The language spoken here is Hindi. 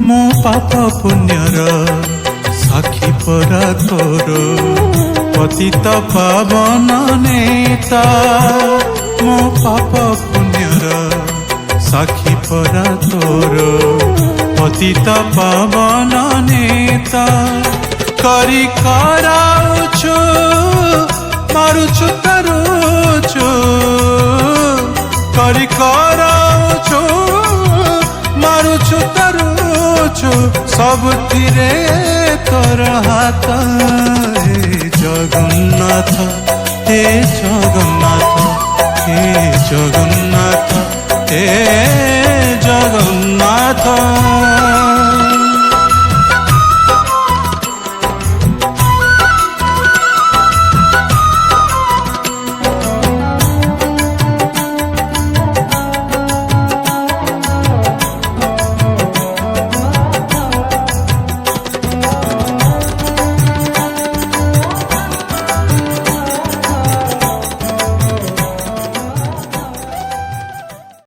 मो पाप पुण्यर साक्षी परा तोर पतित पावन नेता मो पाप पुण्यर साक्षी परा तोर पतित पावन नेता करी कराउछु मारुछु तरुछु करी कराउछु मारुछु तरुछु सबथिरे तोर हाथ हे जगन्नाथ हे जगन्नाथ हे जगन्नाथ हे जगन्नाथ।